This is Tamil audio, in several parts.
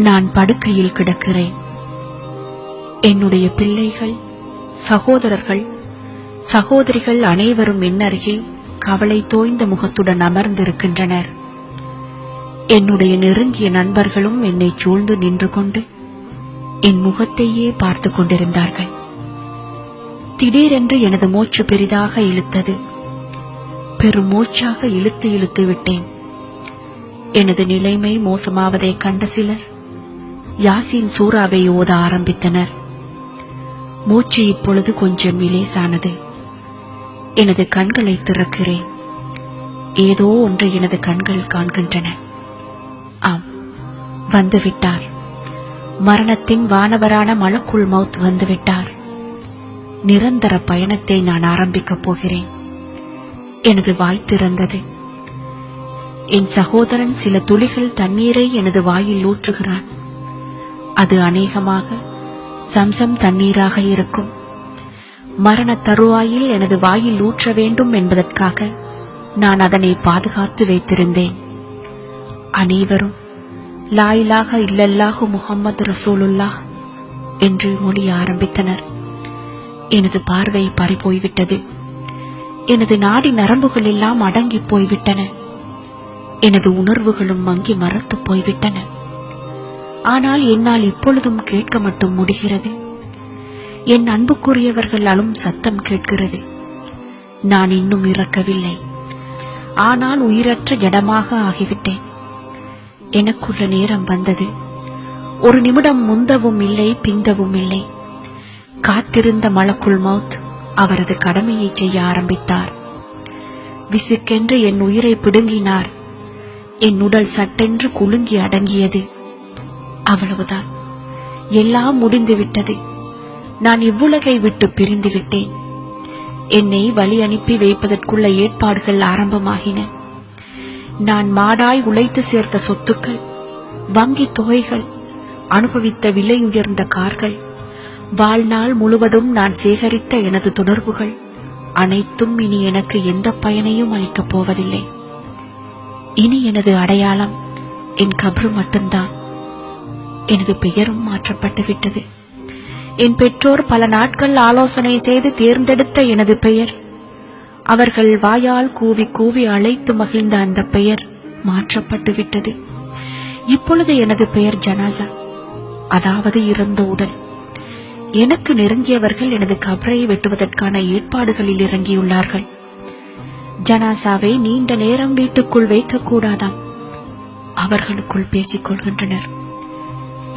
நான் படுக்கையில் கிடக்கிறேன். என்னுடைய பிள்ளைகள், சகோதரர்கள், சகோதரிகள் அனைவரும் என்னருகில் கவலை தோய்ந்த முகத்துடன் அமர்ந்திருக்கின்றனர். என்னுடைய நெருங்கிய நண்பர்களும் என்னை சூழ்ந்து நின்று கொண்டு என் முகத்தையே பார்த்து கொண்டிருந்தார்கள். திடீரென்று எனது மூச்சு பெரிதாக இழுத்தது. பெரும் மூச்சாக இழுத்து இழுத்து விட்டேன். எனது நிலைமை மோசமாவதை கண்ட சிலர் யாசின் சூறாவை ஓத ஆரம்பித்தனர். மூச்சு இப்பொழுது கொஞ்சம் இலேசானது. எனது கண்களை திறக்கிறேன். ஏதோ ஒன்று எனது கண்கள் காண்கின்றன. ஆம், வந்துவிட்டார். மரணத்தின் வானவரான மலக்குல் மௌத் வந்துவிட்டார். நிரந்தர பயணத்தை நான் ஆரம்பிக்கப் போகிறேன். எனது வாய் திறந்தது. என் சகோதரன் சில துளிகள் தண்ணீரை எனது வாயில் ஊற்றுகிறான். அது அநேகமாக சம்சம் தண்ணீராக இருக்கும். மரண தருவாயில் எனது வாயில் ஊற்ற வேண்டும் என்பதற்காக நான் அதனை பாதுகாத்து வைத்திருந்தேன். அனைவரும் லா இலாஹ இல்லல்லாஹு முஹம்மது ரசூலுல்லாஹ் என்று மொழி ஆரம்பித்தனர். எனது பார்வை பறிபோய்விட்டது. எனது நாடி நரம்புகள் எல்லாம் அடங்கி போய்விட்டன. எனது உணர்வுகளும் மங்கி மறத்து போய்விட்டன. ஆனால் என்னால் இப்பொழுதும் கேட்க மட்டும் முடிகிறது. என் அன்புக்குரியவர்கள் அழும் சத்தம் கேட்கிறது. நான் இன்னும் இறக்கவில்லை. ஆனால் உயிரற்ற ஜடமாக ஆகிவிட்டேன். எனக்குள்ள நேரம் வந்தது. ஒரு நிமிடம் முந்தவும் இல்லை, பிந்தவும் இல்லை. காத்திருந்த மலக்குல் மௌத் அவரது கடமையை செய்ய ஆரம்பித்தார். விசுக்கென்று என் உயிரை பிடுங்கினார். என் உடல் சட்டென்று குலுங்கி அடங்கியது. அவ்வளவுதான், எல்லாம் முடிந்துவிட்டது. நான் இவ்வுலகை விட்டு பிரிந்து விட்டேன். என்னை வழி அனுப்பி வைப்பதற்குள்ள ஏற்பாடுகள் ஆரம்பமாகின. நான் மாடாய் உழைத்து சேர்த்த சொத்துக்கள், வங்கி தொகைகள், அனுபவித்த விலை உயர்ந்த கார்கள், வாழ்நாள் முழுவதும் நான் சேகரித்த எனது தொடர்புகள் அனைத்தும் இனி எனக்கு எந்த பயனையும் அளிக்கப் போவதில்லை. இனி எனது அடையாளம் என் கப்ரு மட்டும்தான். எனது பெயரும் மாற்றப்பட்டு விட்டது. என் பெற்றோர் பல நாட்கள் ஆலோசனை செய்து தேர்ந்தெடுத்த எனது பெயர், அவர்கள் வாயால் கூவி கூவி அழைத்து மகிழ்ந்த அந்த பெயர் மாற்றப்பட்டு விட்டது. இப்பொழுது எனது பெயர் ஜனாசா, அதாவது இறந்த உடல். எனக்கு நெருங்கியவர்கள் எனது கபரை வெட்டுவதற்கான ஏற்பாடுகளில் இறங்கியுள்ளார்கள். ஜனாசாவை நீண்ட நேரம் வீட்டுக்குள் வைக்கக்கூடாதாம். அவர்களுக்குள் பேசிக் கொள்கின்றனர்.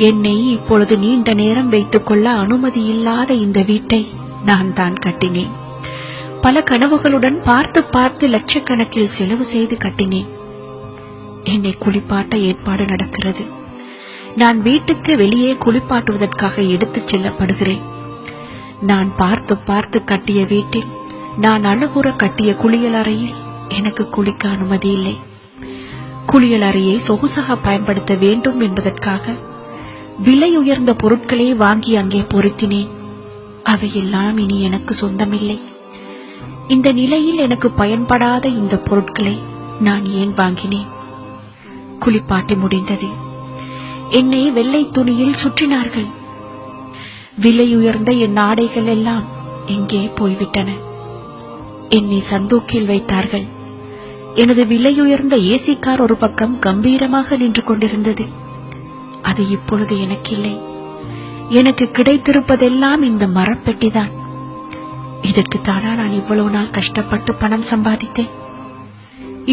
என்னை இப்பொழுது நீண்ட நேரம் வைத்துக் கொள்ள அனுமதி இல்லாத இந்த வீட்டை நான் தான் கட்டினேன். பல கனவுகளுடன் பார்த்து பார்த்து லட்சக்கணக்கில் செலவு செய்து கட்டினேன். என்னை குளிப்பாட்ட ஏற்பாடு நடக்கிறது. நான் வீட்டுக்கு வெளியே குளிப்பாட்டுவதற்காக எடுத்துச் செல்லப்படுகிறேன். நான் பார்த்து பார்த்து கட்டிய வீட்டில், நான் அணுகுற கட்டிய குளியல் அறையில் எனக்கு குளிக்க அனுமதி இல்லை. குளியல் அறையை சொகுசாக பயன்படுத்த வேண்டும் என்பதற்காக விலை உயர்ந்த பொருட்களை வாங்கி அங்கே பொருத்தினேன். அவையெல்லாம் இனி எனக்கு சொந்தமில்லை. இந்த நிலையில் எனக்கு பயன்படாத இந்த பொருட்களை நான் ஏன் வாங்கினேன்? குளிப்பாட்டி முடிந்தது. என்னை வெள்ளை துணியில் சுற்றினார்கள். விலை உயர்ந்த என் ஆடைகள் எல்லாம் எங்கே போய்விட்டன? என்னை சந்தூக்கில் வைத்தார்கள். எனது விலையுயர்ந்த ஏசி கார் ஒரு பக்கம் கம்பீரமாக நின்று கொண்டிருந்தது. அது இப்பொழுது எனக்கில்லை. எனக்கு கிடைத்திருப்பதெல்லாம் இந்த மரப்பெட்டிதான். இதற்குத்தானா நான் இவ்வளவு நாள் கஷ்டப்பட்டு பணம் சம்பாதித்தேன்?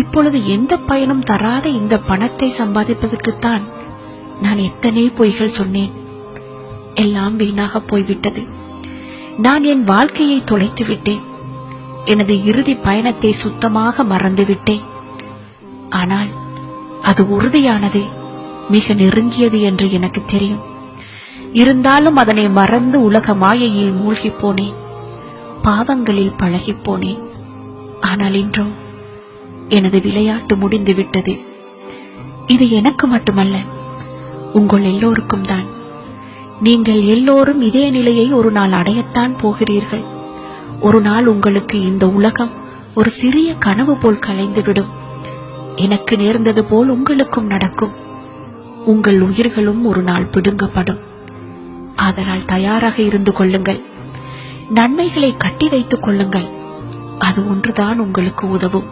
இப்பொழுது எந்த பயனும் தராத இந்த பணத்தை சம்பாதிப்பதற்குத்தான் நான் எத்தனை பொய்கள் சொன்னேன். எல்லாம் வீணாக போய்விட்டது. நான் என் வாழ்க்கையை தொலைத்து விட்டேன். எனது இறுதி பயணத்தை சுத்தமாக மறந்துவிட்டேன். ஆனால் அது உறுதியானது, மிக நெருங்கியது என்று எனக்கு தெரியும். இருந்தாலும் அதனை மறந்து உலக மாயையில் மூழ்கி போனேன். பாவங்களில் பழகி போனேன். ஆனால் இன்றோ எனது விளையாட்டு முடிந்துவிட்டது. இது எனக்கு மட்டுமல்ல, உங்கள் எல்லோருக்கும் தான். நீங்கள் எல்லோரும் இதே நிலையை ஒரு நாள் அடையத்தான் போகிறீர்கள். ஒரு நாள் உங்களுக்கு இந்த உலகம் ஒரு சிறிய கனவு போல் கலைந்துவிடும். எனக்கு நேர்ந்தது போல் உங்களுக்கும் நடக்கும். உங்கள் உயிர்களும் ஒரு நாள் பிடுங்கப்படும். அதனால் தயாராக இருந்து கொள்ளுங்கள். நன்மைகளை கட்டி வைத்துக் கொள்ளுங்கள். அது ஒன்றுதான் உங்களுக்கு உதவும்.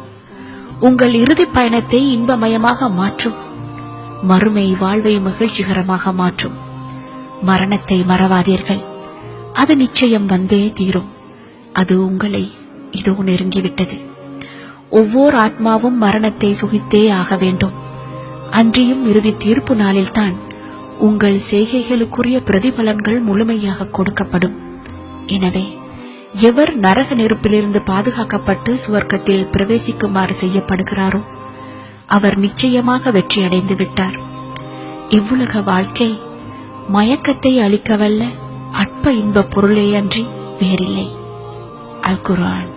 உங்கள் இறுதி பயணத்தை இன்பமயமாக மாற்றும். மறுமை வாழ்வை மகிழ்ச்சிகரமாக மாற்றும். மரணத்தை மறவாதீர்கள். அது நிச்சயம் வந்தே தீரும். அது உங்களை இதோ நெருங்கிவிட்டது. ஒவ்வொரு ஆத்மாவும் மரணத்தை சுகித்தே ஆக வேண்டும். அன்றியும் இறுதி தீர்ப்பு நாளில்தான் உங்கள் செய்கைகளுக்குரிய பிரதிபலன்கள் முழுமையாக கொடுக்கப்படும். எனவே எவர் நரக நெருப்பிலிருந்து பாதுகாக்கப்பட்டு சுவர்க்கத்தில் பிரவேசிக்குமாறு செய்யப்படுகிறாரோ அவர் நிச்சயமாக வெற்றியடைந்து விட்டார். இவ்வுலக வாழ்க்கை மயக்கத்தை அளிக்கவல்ல அற்ப இன்ப பொருளே அன்றி வேறில்லை. அல் குர்ஆன்.